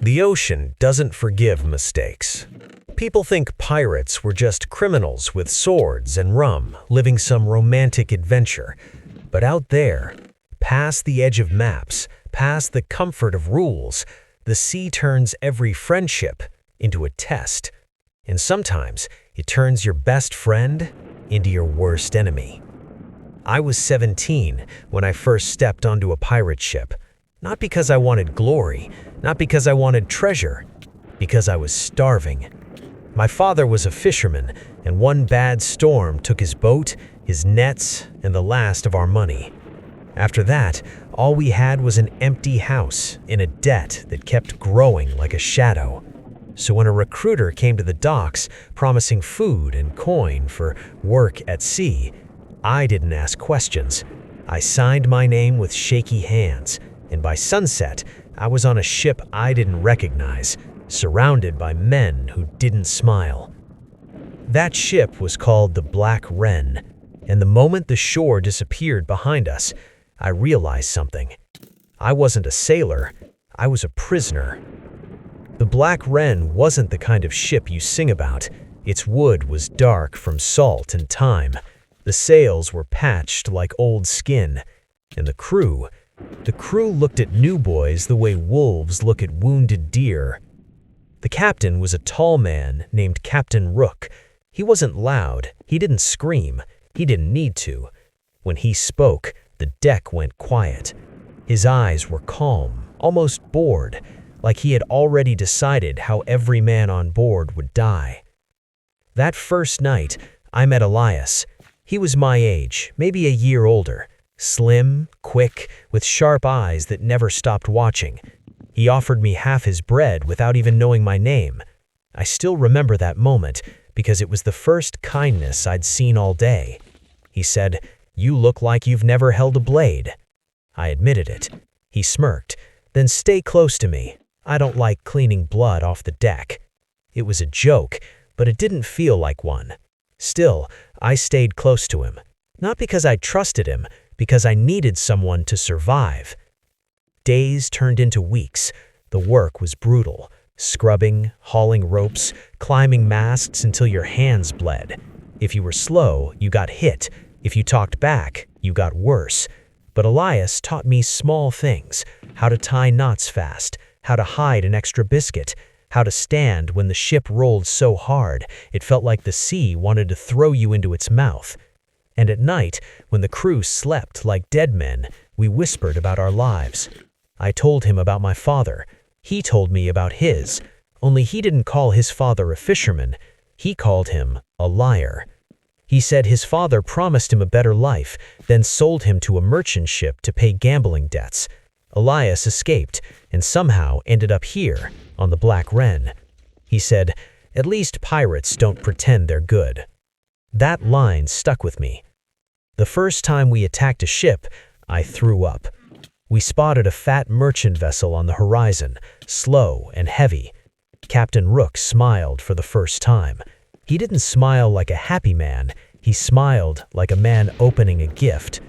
The ocean doesn't forgive mistakes. People think pirates were just criminals with swords and rum living some romantic adventure. But out there, past the edge of maps, past the comfort of rules, the sea turns every friendship into a test. And sometimes it turns your best friend into your worst enemy. I was 17 when I first stepped onto a pirate ship. Not because I wanted glory, not because I wanted treasure, because I was starving. My father was a fisherman, and one bad storm took his boat, his nets, and the last of our money. After that, all we had was an empty house in a debt that kept growing like a shadow. So when a recruiter came to the docks promising food and coin for work at sea, I didn't ask questions. I signed my name with shaky hands, and by sunset, I was on a ship I didn't recognize, surrounded by men who didn't smile. That ship was called the Black Wren, and the moment the shore disappeared behind us, I realized something. I wasn't a sailor, I was a prisoner. The Black Wren wasn't the kind of ship you sing about. Its wood was dark from salt and time. The sails were patched like old skin, and the crew looked at new boys the way wolves look at wounded deer. The captain was a tall man named Captain Rook. He wasn't loud, he didn't scream, he didn't need to. When he spoke, the deck went quiet. His eyes were calm, almost bored, like he had already decided how every man on board would die. That first night, I met Elias. He was my age, maybe a year older. Slim, quick, with sharp eyes that never stopped watching. He offered me half his bread without even knowing my name. I still remember that moment because it was the first kindness I'd seen all day. He said, "You look like you've never held a blade." I admitted it. He smirked. "Then stay close to me. I don't like cleaning blood off the deck." It was a joke, but it didn't feel like one. Still, I stayed close to him. Not because I trusted him, because I needed someone to survive. Days turned into weeks. The work was brutal. Scrubbing, hauling ropes, climbing masts until your hands bled. If you were slow, you got hit. If you talked back, you got worse. But Elias taught me small things: how to tie knots fast, how to hide an extra biscuit, how to stand when the ship rolled so hard it felt like the sea wanted to throw you into its mouth. And at night, when the crew slept like dead men, we whispered about our lives. I told him about my father. He told me about his, only he didn't call his father a fisherman. He called him a liar. He said his father promised him a better life, then sold him to a merchant ship to pay gambling debts. Elias escaped and somehow ended up here, on the Black Wren. He said, "At least pirates don't pretend they're good." That line stuck with me. The first time we attacked a ship, I threw up. We spotted a fat merchant vessel on the horizon, slow and heavy. Captain Rook smiled for the first time. He didn't smile like a happy man, he smiled like a man opening a gift.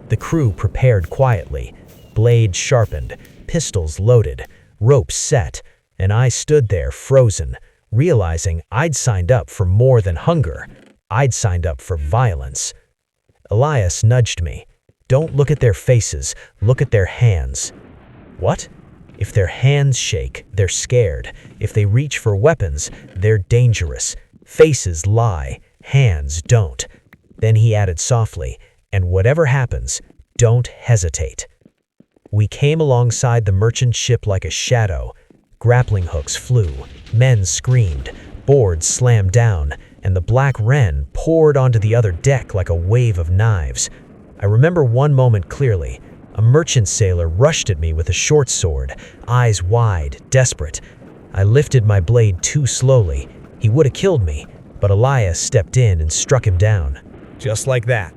The crew prepared quietly, blades sharpened, pistols loaded, ropes set, and I stood there frozen, realizing I'd signed up for more than hunger. I'd signed up for violence. Elias nudged me. "Don't look at their faces, look at their hands." What? If their hands shake, they're scared. If they reach for weapons, they're dangerous. Faces lie, hands don't. Then he added softly, "And whatever happens, don't hesitate." We came alongside the merchant ship like a shadow. Grappling hooks flew, men screamed, boards slammed down, and the Black Wren poured onto the other deck like a wave of knives. I remember one moment clearly. A merchant sailor rushed at me with a short sword, eyes wide, desperate. I lifted my blade too slowly. He would have killed me, but Elias stepped in and struck him down. Just like that.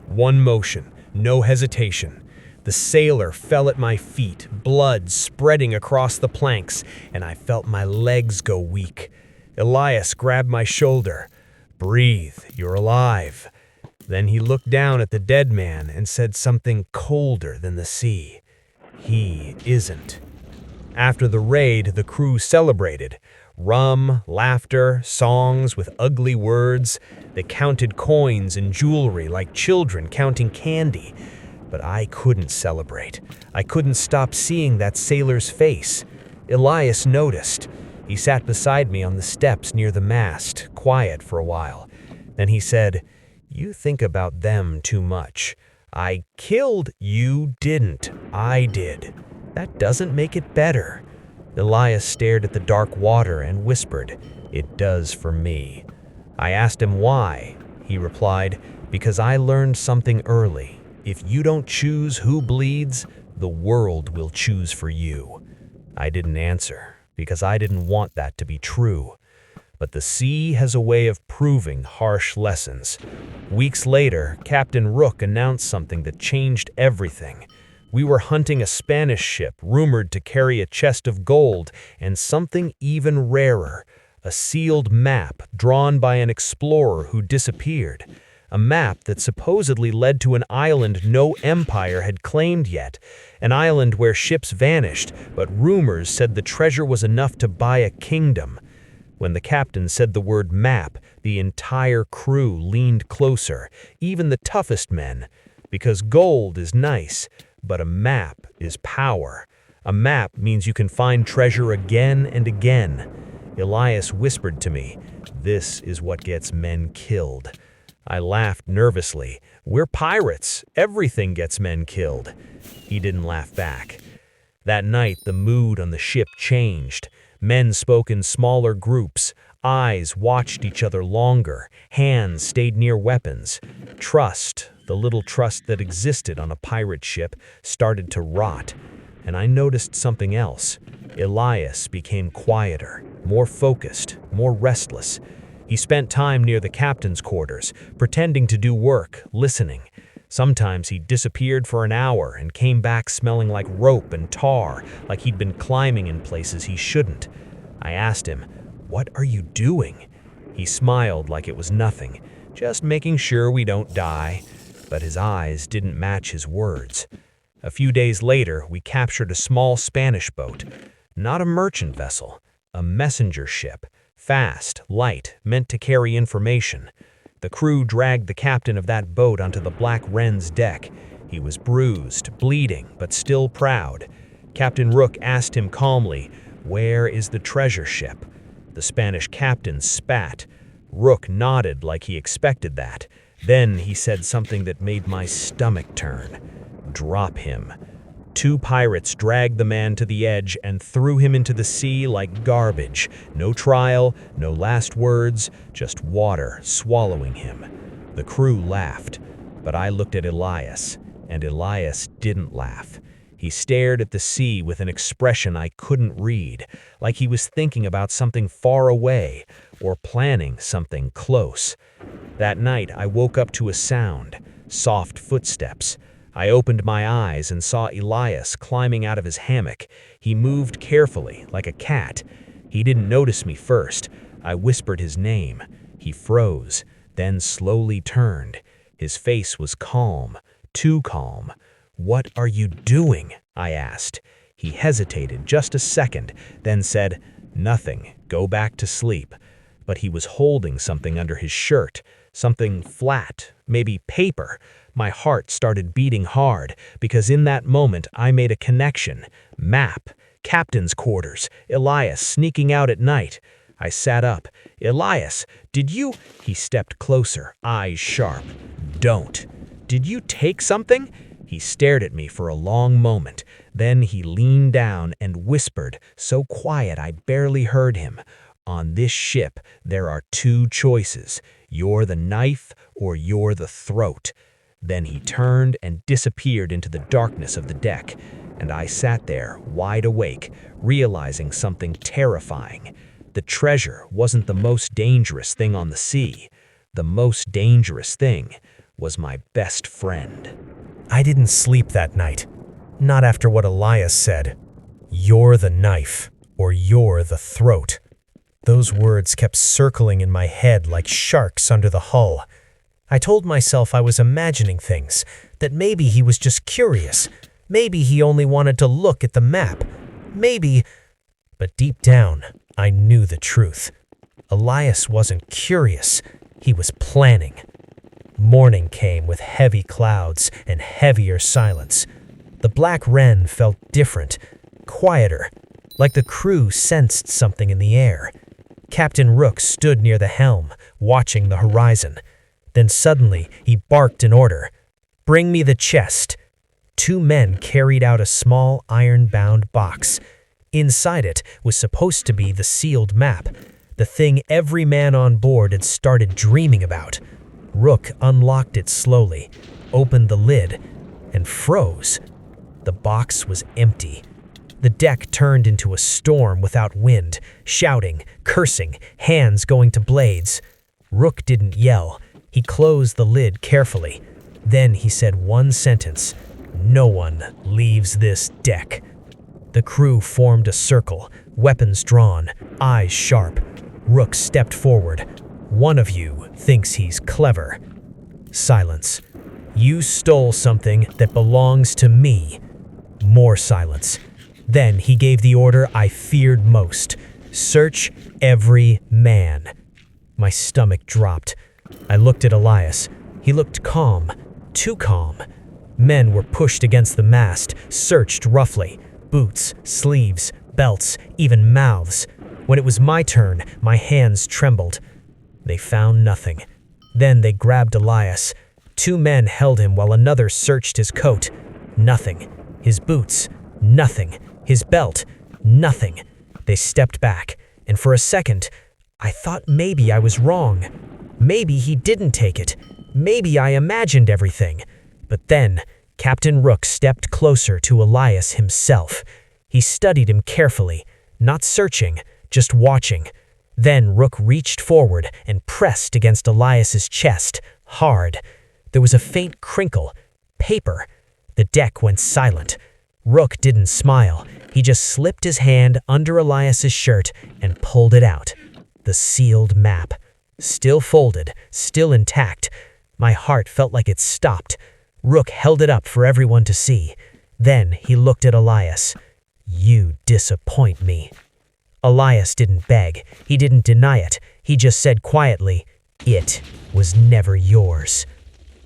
One motion, no hesitation. The sailor fell at my feet, blood spreading across the planks, and I felt my legs go weak. Elias grabbed my shoulder. "Breathe, you're alive." Then he looked down at the dead man and said something colder than the sea. "He isn't." After the raid, the crew celebrated. Rum, laughter, songs with ugly words. They counted coins and jewelry like children counting candy. But I couldn't celebrate. I couldn't stop seeing that sailor's face. Elias noticed. He sat beside me on the steps near the mast, quiet for a while. Then he said, "You think about them too much. I killed, you didn't. I did. That doesn't make it better." Elias stared at the dark water and whispered, "It does for me." I asked him why. He replied, "Because I learned something early. If you don't choose who bleeds, the world will choose for you." I didn't answer, because I didn't want that to be true. But the sea has a way of proving harsh lessons. Weeks later, Captain Rook announced something that changed everything. We were hunting a Spanish ship rumored to carry a chest of gold and something even rarer, a sealed map drawn by an explorer who disappeared. A map that supposedly led to an island no empire had claimed yet, an island where ships vanished, but rumors said the treasure was enough to buy a kingdom. When the captain said the word map, the entire crew leaned closer, even the toughest men, because gold is nice, but a map is power. A map means you can find treasure again and again. Elias whispered to me, "This is what gets men killed." I laughed nervously. "We're pirates. Everything gets men killed." He didn't laugh back. That night, the mood on the ship changed. Men spoke in smaller groups. Eyes watched each other longer. Hands stayed near weapons. Trust, the little trust that existed on a pirate ship, started to rot. And I noticed something else. Elias became quieter, more focused, more restless. He spent time near the captain's quarters, pretending to do work, listening. Sometimes he disappeared for an hour and came back smelling like rope and tar, like he'd been climbing in places he shouldn't. I asked him, "What are you doing?" He smiled like it was nothing, "Just making sure we don't die." But his eyes didn't match his words. A few days later, we captured a small Spanish boat. Not a merchant vessel, a messenger ship. Fast, light, meant to carry information. The crew dragged the captain of that boat onto the Black Wren's deck. He was bruised, bleeding, but still proud. Captain Rook asked him calmly, "Where is the treasure ship?" The Spanish captain spat. Rook nodded like he expected that. Then he said something that made my stomach turn. "Drop him." 2 pirates dragged the man to the edge and threw him into the sea like garbage. No trial, no last words, just water swallowing him. The crew laughed, but I looked at Elias, and Elias didn't laugh. He stared at the sea with an expression I couldn't read, like he was thinking about something far away or planning something close. That night, I woke up to a sound, soft footsteps. I opened my eyes and saw Elias climbing out of his hammock. He moved carefully, like a cat. He didn't notice me first. I whispered his name. He froze, then slowly turned. His face was calm, too calm. "What are you doing?" I asked. He hesitated just a second, then said, "Nothing, go back to sleep." But he was holding something under his shirt, something flat, maybe paper. My heart started beating hard, because in that moment I made a connection. Map, captain's quarters, Elias sneaking out at night. I sat up. "Elias, did you—" He stepped closer, eyes sharp. "Don't." "Did you take something?" He stared at me for a long moment. Then he leaned down and whispered, so quiet I barely heard him. "On this ship, there are 2 choices. You're the knife or you're the throat." Then he turned and disappeared into the darkness of the deck, and I sat there, wide awake, realizing something terrifying. The treasure wasn't the most dangerous thing on the sea. The most dangerous thing was my best friend. I didn't sleep that night. Not after what Elias said. "You're the knife, or you're the throat." Those words kept circling in my head like sharks under the hull. I told myself I was imagining things, that maybe he was just curious. Maybe he only wanted to look at the map. Maybe, but deep down, I knew the truth. Elias wasn't curious, he was planning. Morning came with heavy clouds and heavier silence. The Black Wren felt different, quieter, like the crew sensed something in the air. Captain Rook stood near the helm, watching the horizon. Then suddenly, he barked an order. "Bring me the chest." 2 men carried out a small iron-bound box. Inside it was supposed to be the sealed map, the thing every man on board had started dreaming about. Rook unlocked it slowly, opened the lid, and froze. The box was empty. The deck turned into a storm without wind, shouting, cursing, hands going to blades. Rook didn't yell. He closed the lid carefully. Then he said one sentence, "No one leaves this deck." The crew formed a circle, weapons drawn, eyes sharp. Rook stepped forward. "One of you thinks he's clever." Silence. "You stole something that belongs to me." More silence. Then he gave the order I feared most. "Search every man." My stomach dropped. I looked at Elias. He looked calm, too calm. Men were pushed against the mast, searched roughly. Boots, sleeves, belts, even mouths. When it was my turn, my hands trembled. They found nothing. Then they grabbed Elias. 2 men held him while another searched his coat. Nothing. His boots. Nothing. His belt. Nothing. They stepped back, and for a second, I thought maybe I was wrong. Maybe he didn't take it. Maybe I imagined everything. But then, Captain Rook stepped closer to Elias himself. He studied him carefully, not searching, just watching. Then Rook reached forward and pressed against Elias's chest, hard. There was a faint crinkle. Paper. The deck went silent. Rook didn't smile. He just slipped his hand under Elias's shirt and pulled it out. The sealed map. Still folded, still intact. My heart felt like it stopped. Rook held it up for everyone to see. Then he looked at Elias. "You disappoint me." Elias didn't beg. He didn't deny it. He just said quietly, "It was never yours."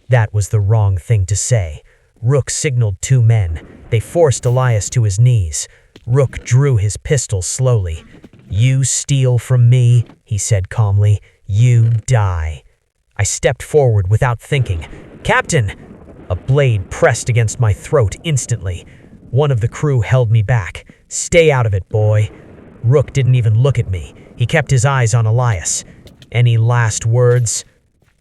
That was the wrong thing to say. Rook signaled 2 men. They forced Elias to his knees. Rook drew his pistol slowly. "You steal from me," he said calmly. "You die." I stepped forward without thinking. "Captain!" A blade pressed against my throat instantly. One of the crew held me back. "Stay out of it, boy." Rook didn't even look at me. He kept his eyes on Elias. "Any last words?"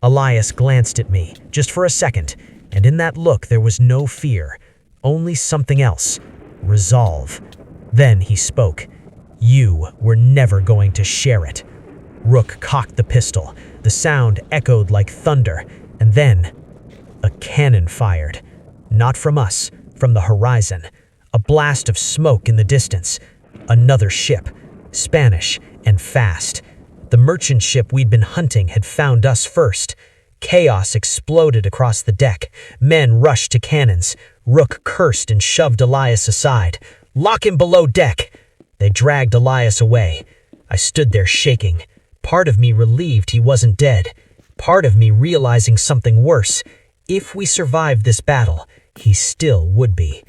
Elias glanced at me, just for a second, and in that look there was no fear, only something else. Resolve. Then he spoke. "You were never going to share it." Rook cocked the pistol. The sound echoed like thunder, and then a cannon fired. Not from us, from the horizon. A blast of smoke in the distance. Another ship. Spanish and fast. The merchant ship we'd been hunting had found us first. Chaos exploded across the deck. Men rushed to cannons. Rook cursed and shoved Elias aside. "Lock him below deck!" They dragged Elias away. I stood there shaking. Part of me relieved he wasn't dead. Part of me realizing something worse. If we survived this battle, he still would be.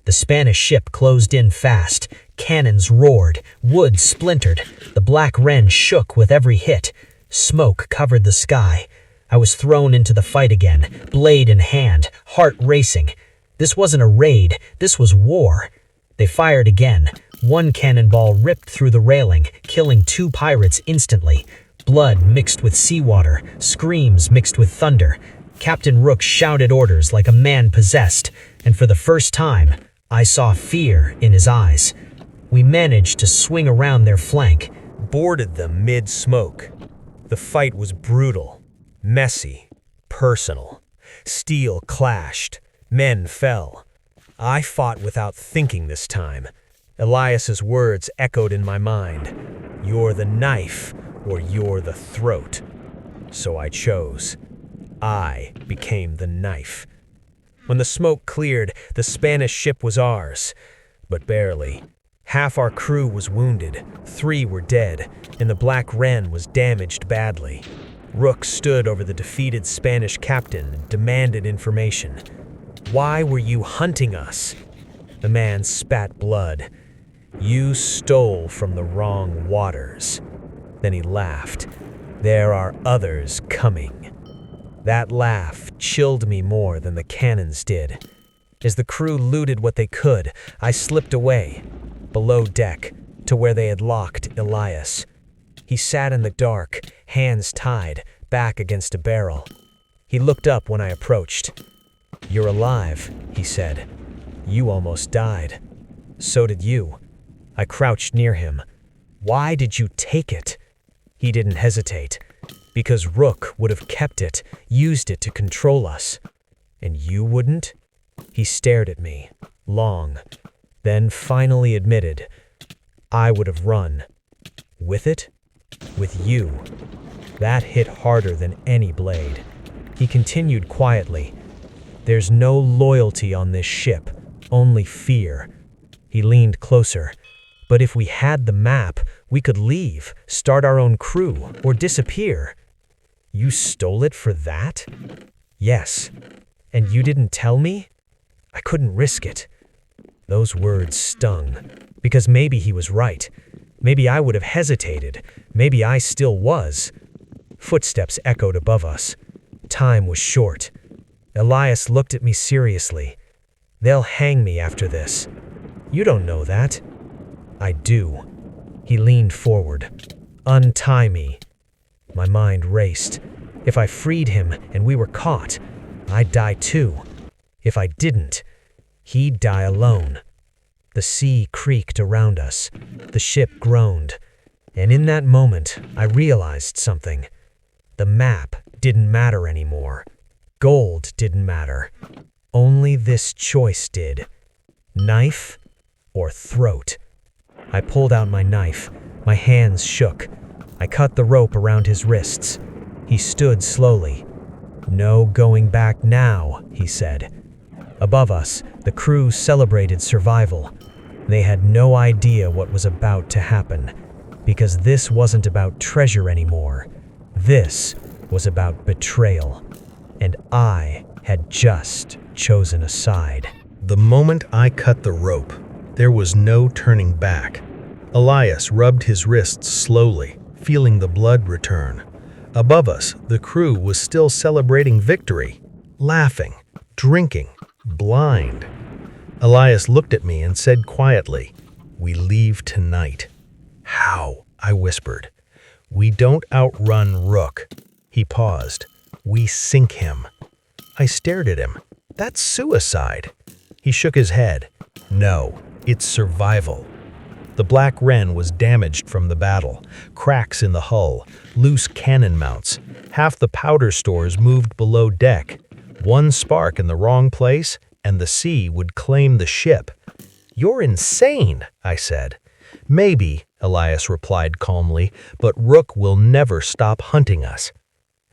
The Spanish ship closed in fast. Cannons roared. Wood splintered. The Black Wren shook with every hit. Smoke covered the sky. I was thrown into the fight again, blade in hand, heart racing. This wasn't a raid. This was war. They fired again. One cannonball ripped through the railing, killing 2 pirates instantly. Blood mixed with seawater, screams mixed with thunder. Captain Rook shouted orders like a man possessed, and for the first time, I saw fear in his eyes. We managed to swing around their flank, boarded them mid-smoke. The fight was brutal, messy, personal. Steel clashed. Men fell. I fought without thinking this time. Elias's words echoed in my mind. "You're the knife, or you're the throat." So I chose. I became the knife. When the smoke cleared, the Spanish ship was ours. But barely. Half our crew was wounded, 3 were dead, and the Black Wren was damaged badly. Rook stood over the defeated Spanish captain and demanded information. "Why were you hunting us?" The man spat blood. "You stole from the wrong waters." Then he laughed. "There are others coming." That laugh chilled me more than the cannons did. As the crew looted what they could, I slipped away, below deck, to where they had locked Elias. He sat in the dark, hands tied, back against a barrel. He looked up when I approached. "You're alive," he said. "You almost died." "So did you." I crouched near him. "Why did you take it?" He didn't hesitate. "Because Rook would have kept it, used it to control us." "And you wouldn't?" He stared at me, long, then finally admitted, "I would have run." "With it?" "With you." That hit harder than any blade. He continued quietly, "There's no loyalty on this ship, only fear." He leaned closer. "But if we had the map, we could leave, start our own crew, or disappear." "You stole it for that?" "Yes." "And you didn't tell me?" "I couldn't risk it." Those words stung, because maybe he was right. Maybe I would have hesitated. Maybe I still was. Footsteps echoed above us. Time was short. Elias looked at me seriously. "They'll hang me after this." "You don't know that." "I do." He leaned forward. "Untie me." My mind raced. If I freed him and we were caught, I'd die too. If I didn't, he'd die alone. The sea creaked around us. The ship groaned. And in that moment, I realized something. The map didn't matter anymore. Gold didn't matter. Only this choice did. Knife or throat. I pulled out my knife. My hands shook. I cut the rope around his wrists. He stood slowly. "No going back now," he said. Above us, the crew celebrated survival. They had no idea what was about to happen, because this wasn't about treasure anymore. This was about betrayal. And I had just chosen a side. The moment I cut the rope, there was no turning back. Elias rubbed his wrists slowly, feeling the blood return. Above us, the crew was still celebrating victory, laughing, drinking, blind. Elias looked at me and said quietly, "We leave tonight." "How?" I whispered. "We don't outrun Rook." He paused. "We sink him." I stared at him. "That's suicide." He shook his head. "No, it's survival." The Black Wren was damaged from the battle. Cracks in the hull, loose cannon mounts. Half the powder stores moved below deck. One spark in the wrong place, and the sea would claim the ship. "You're insane," I said. "Maybe," Elias replied calmly, "but Rook will never stop hunting us."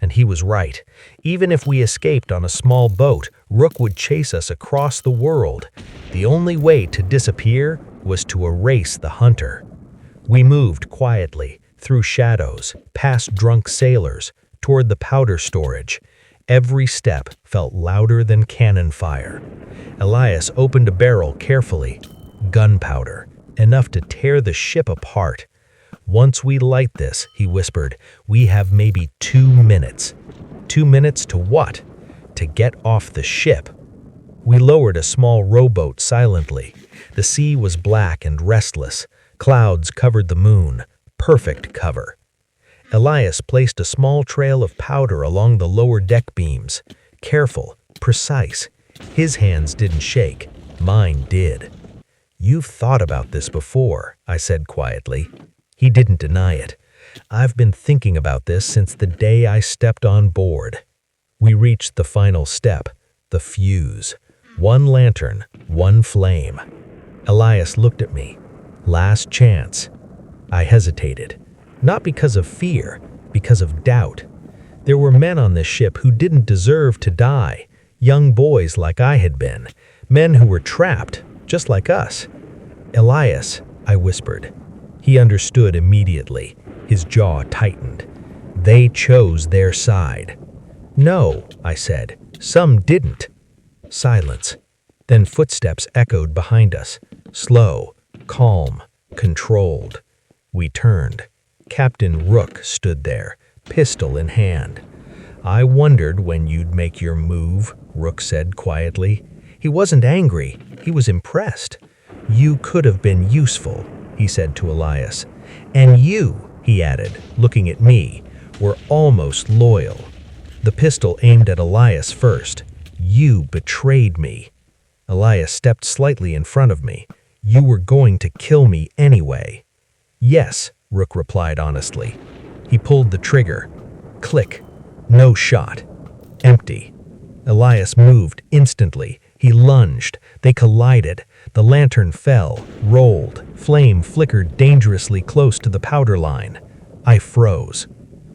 And he was right. Even if we escaped on a small boat, Rook would chase us across the world. The only way to disappear was to erase the hunter. We moved quietly, through shadows, past drunk sailors, toward the powder storage. Every step felt louder than cannon fire. Elias opened a barrel carefully. Gunpowder, enough to tear the ship apart. "Once we light this," he whispered, "we have maybe 2 minutes." 2 minutes to what? To get off the ship. We lowered a small rowboat silently. The sea was black and restless. Clouds covered the moon. Perfect cover. Elias placed a small trail of powder along the lower deck beams. Careful, precise. His hands didn't shake. Mine did. "You've thought about this before," I said quietly. He didn't deny it. "I've been thinking about this since the day I stepped on board." We reached the final step, the fuse. 1 lantern, 1 flame. Elias looked at me. "Last chance." I hesitated. Not because of fear, because of doubt. There were men on this ship who didn't deserve to die. Young boys like I had been. Men who were trapped, just like us. "Elias," I whispered. He understood immediately. His jaw tightened. They chose their side. No, I said. Some didn't. Silence. Then footsteps echoed behind us. Slow, calm, controlled. We turned. Captain Rook stood there, pistol in hand. I wondered when you'd make your move, Rook said quietly. He wasn't angry. He was impressed. You could have been useful, he said to Elias. And you, he added, looking at me, were almost loyal. The pistol aimed at Elias first. You betrayed me. Elias stepped slightly in front of me. You were going to kill me anyway. Yes, Rook replied honestly. He pulled the trigger. Click. No shot. Empty. Elias moved instantly. He lunged. They collided. The lantern fell, rolled. Flame flickered dangerously close to the powder line. I froze.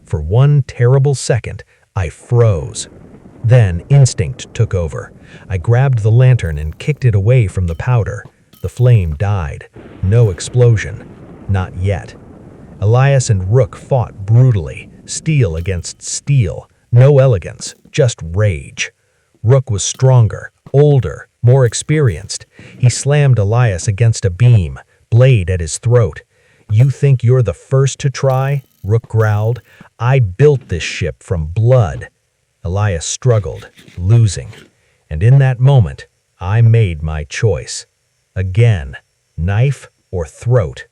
For one terrible second, I froze. Then instinct took over. I grabbed the lantern and kicked it away from the powder. The flame died. No explosion. Not yet. Elias and Rook fought brutally, steel against steel. No elegance, just rage. Rook was stronger, older, more experienced. He slammed Elias against a beam, blade at his throat. You think you're the first to try? Rook growled. I built this ship from blood. Elias struggled, losing. And in that moment, I made my choice. Again, knife or throat.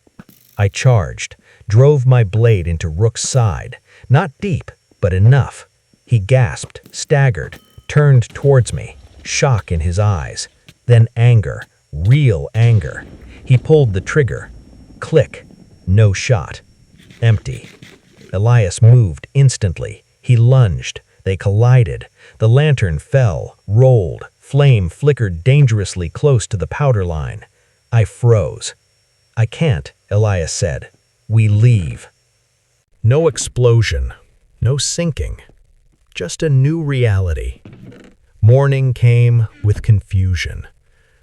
I charged, drove my blade into Rook's side. Not deep, but enough. He gasped, staggered, turned towards me, shock in his eyes. Then anger, real anger. He pulled the trigger. Click. No shot. Empty. Elias moved instantly. He lunged. They collided. The lantern fell, rolled. Flame flickered dangerously close to the powder line. I froze. I can't, Elias said. We leave. No explosion. No sinking. Just a new reality. Morning came with confusion.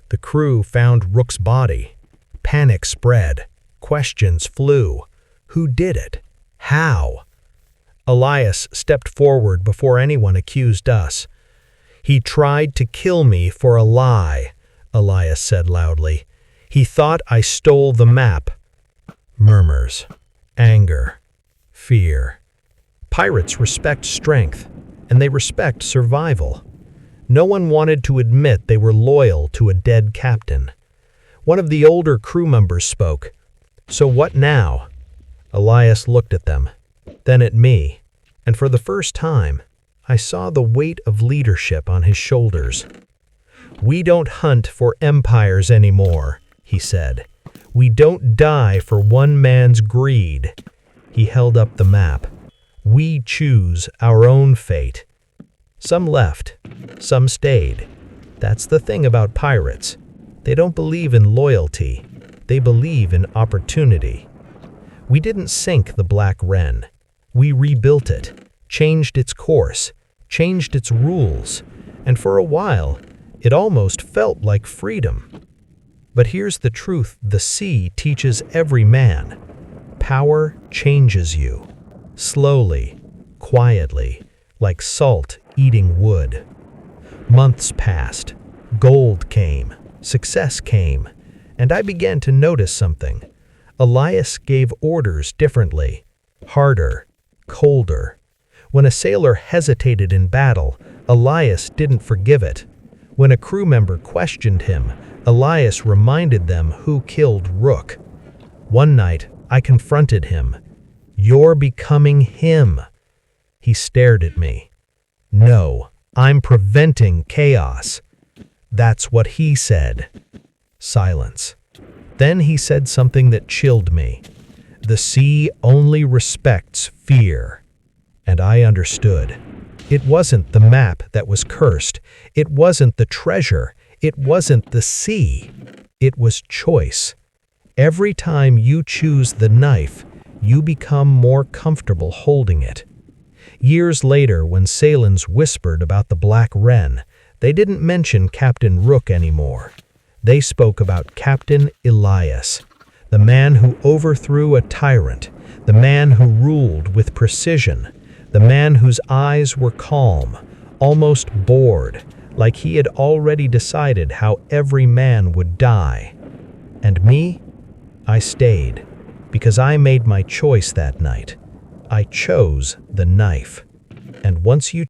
The crew found Rook's body. Panic spread. Questions flew. Who did it? How? Elias stepped forward before anyone accused us. He tried to kill me for a lie, Elias said loudly. He thought I stole the map. Murmurs. Anger. Fear. Pirates respect strength, and they respect survival. No one wanted to admit they were loyal to a dead captain. One of the older crew members spoke. So what now? Elias looked at them, then at me, and for the first time, I saw the weight of leadership on his shoulders. We don't hunt for empires anymore, he said. We don't die for one man's greed. He held up the map. We choose our own fate. Some left, some stayed. That's the thing about pirates. They don't believe in loyalty. They believe in opportunity. We didn't sink the Black Wren. We rebuilt it, changed its course, changed its rules, and for a while, it almost felt like freedom. But here's the truth the sea teaches every man. Power changes you. Slowly, quietly, like salt eating wood. Months passed. Gold came. Success came. And I began to notice something. Elias gave orders differently. Harder. Colder. When a sailor hesitated in battle, Elias didn't forgive it. When a crew member questioned him, Elias reminded them who killed Rook. One night, I confronted him. You're becoming him. He stared at me. No, I'm preventing chaos. That's what he said. Silence. Then he said something that chilled me. The sea only respects fear. And I understood. It wasn't the map that was cursed. It wasn't the treasure. It wasn't the sea. It was choice. Every time you choose the knife, you become more comfortable holding it. Years later, when sailors whispered about the Black Wren, they didn't mention Captain Rook anymore. They spoke about Captain Elias, the man who overthrew a tyrant, the man who ruled with precision, the man whose eyes were calm, almost bored, like he had already decided how every man would die. And me? I stayed, because I made my choice that night. I chose the knife. And once you